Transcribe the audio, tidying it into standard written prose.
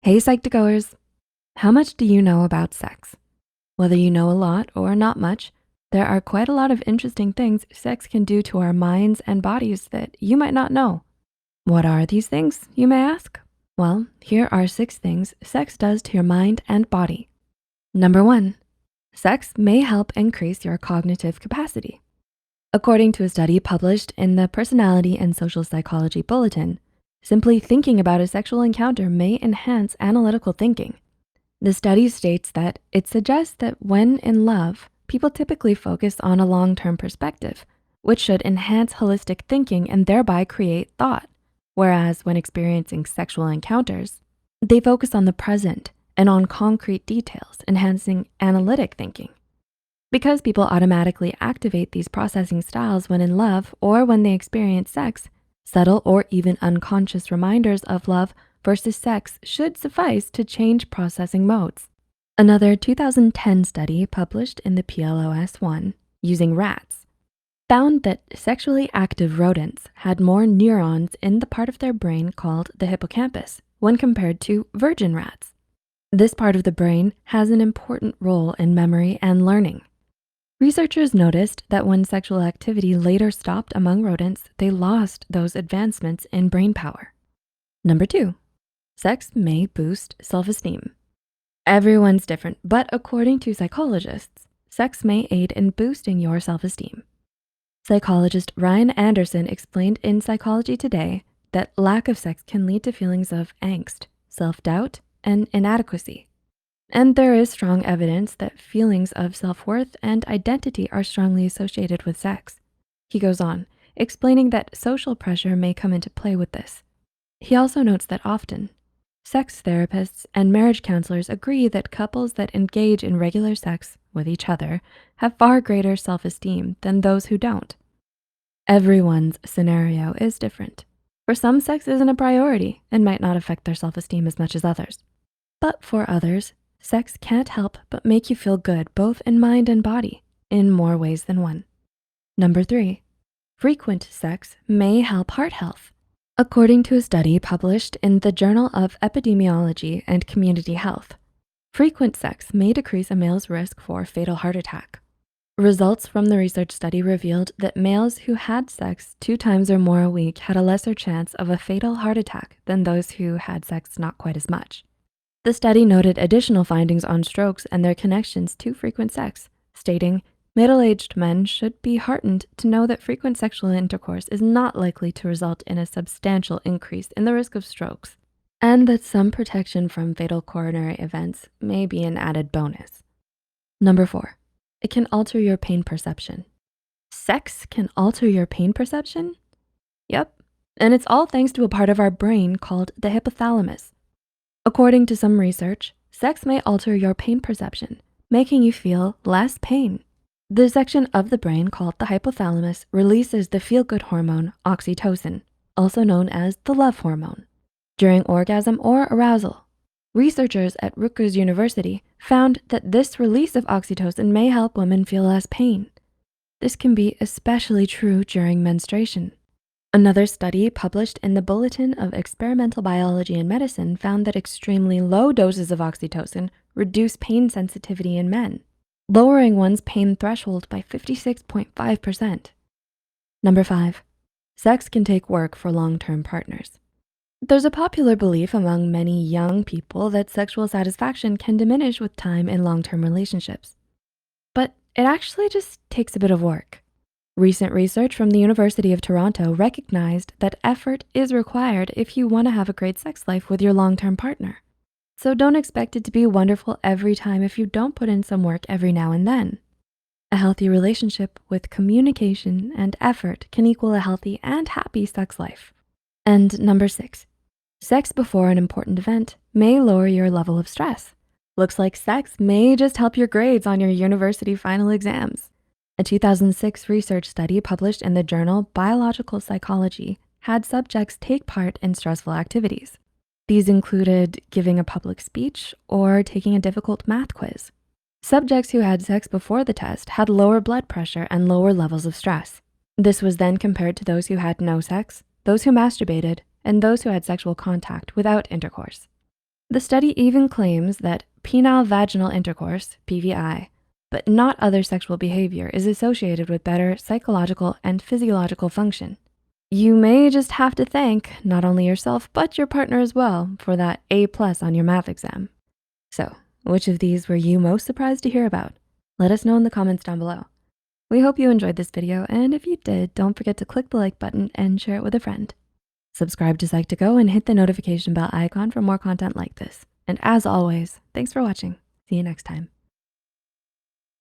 Hey Psych2Goers, how much do you know about sex? Whether you know a lot or not much, there are quite a lot of interesting things sex can do to our minds and bodies that you might not know. What are these things, you may ask? Well, here are 6 things sex does to your mind and body. Number 1, sex may help increase your cognitive capacity. According to a study published in the Personality and Social Psychology Bulletin, simply thinking about a sexual encounter may enhance analytical thinking. The study states that it suggests that when in love, people typically focus on a long-term perspective, which should enhance holistic thinking and thereby create thought. Whereas when experiencing sexual encounters, they focus on the present and on concrete details, enhancing analytic thinking. Because people automatically activate these processing styles when in love or when they experience sex, subtle or even unconscious reminders of love versus sex should suffice to change processing modes. Another 2010 study published in the PLOS-1 using rats found that sexually active rodents had more neurons in the part of their brain called the hippocampus when compared to virgin rats. This part of the brain has an important role in memory and learning. Researchers noticed that when sexual activity later stopped among rodents, they lost those advancements in brain power. Number 2, sex may boost self-esteem. Everyone's different, but according to psychologists, sex may aid in boosting your self-esteem. Psychologist Ryan Anderson explained in Psychology Today that lack of sex can lead to feelings of angst, self-doubt, and inadequacy. And there is strong evidence that feelings of self-worth and identity are strongly associated with sex. He goes on, explaining that social pressure may come into play with this. He also notes that often, sex therapists and marriage counselors agree that couples that engage in regular sex with each other have far greater self-esteem than those who don't. Everyone's scenario is different. For some, sex isn't a priority and might not affect their self-esteem as much as others. But for others, sex can't help but make you feel good both in mind and body in more ways than one. Number 3, frequent sex may help heart health. According to a study published in the Journal of Epidemiology and Community Health, frequent sex may decrease a male's risk for fatal heart attack. Results from the research study revealed that males who had sex 2 times or more a week had a lesser chance of a fatal heart attack than those who had sex not quite as much. The study noted additional findings on strokes and their connections to frequent sex, stating, middle-aged men should be heartened to know that frequent sexual intercourse is not likely to result in a substantial increase in the risk of strokes, and that some protection from fatal coronary events may be an added bonus. Number 4, it can alter your pain perception. Sex can alter your pain perception? Yep, and it's all thanks to a part of our brain called the hypothalamus. According to some research, sex may alter your pain perception, making you feel less pain. The section of the brain called the hypothalamus releases the feel-good hormone oxytocin, also known as the love hormone, during orgasm or arousal. Researchers at Rutgers University found that this release of oxytocin may help women feel less pain. This can be especially true during menstruation. Another study published in the Bulletin of Experimental Biology and Medicine found that extremely low doses of oxytocin reduce pain sensitivity in men, lowering one's pain threshold by 56.5%. Number 5, sex can take work for long-term partners. There's a popular belief among many young people that sexual satisfaction can diminish with time in long-term relationships. But it actually just takes a bit of work. Recent research from the University of Toronto recognized that effort is required if you want to have a great sex life with your long-term partner. So don't expect it to be wonderful every time if you don't put in some work every now and then. A healthy relationship with communication and effort can equal a healthy and happy sex life. And number 6, sex before an important event may lower your level of stress. Looks like sex may just help your grades on your university final exams. A 2006 research study published in the journal Biological Psychology had subjects take part in stressful activities. These included giving a public speech or taking a difficult math quiz. Subjects who had sex before the test had lower blood pressure and lower levels of stress. This was then compared to those who had no sex, those who masturbated, and those who had sexual contact without intercourse. The study even claims that penile vaginal intercourse, PVI, but not other sexual behavior, is associated with better psychological and physiological function. You may just have to thank not only yourself, but your partner as well for that A+ on your math exam. So, which of these were you most surprised to hear about? Let us know in the comments down below. We hope you enjoyed this video, and if you did, don't forget to click the like button and share it with a friend. Subscribe to Psych2Go and hit the notification bell icon for more content like this. And as always, thanks for watching. See you next time.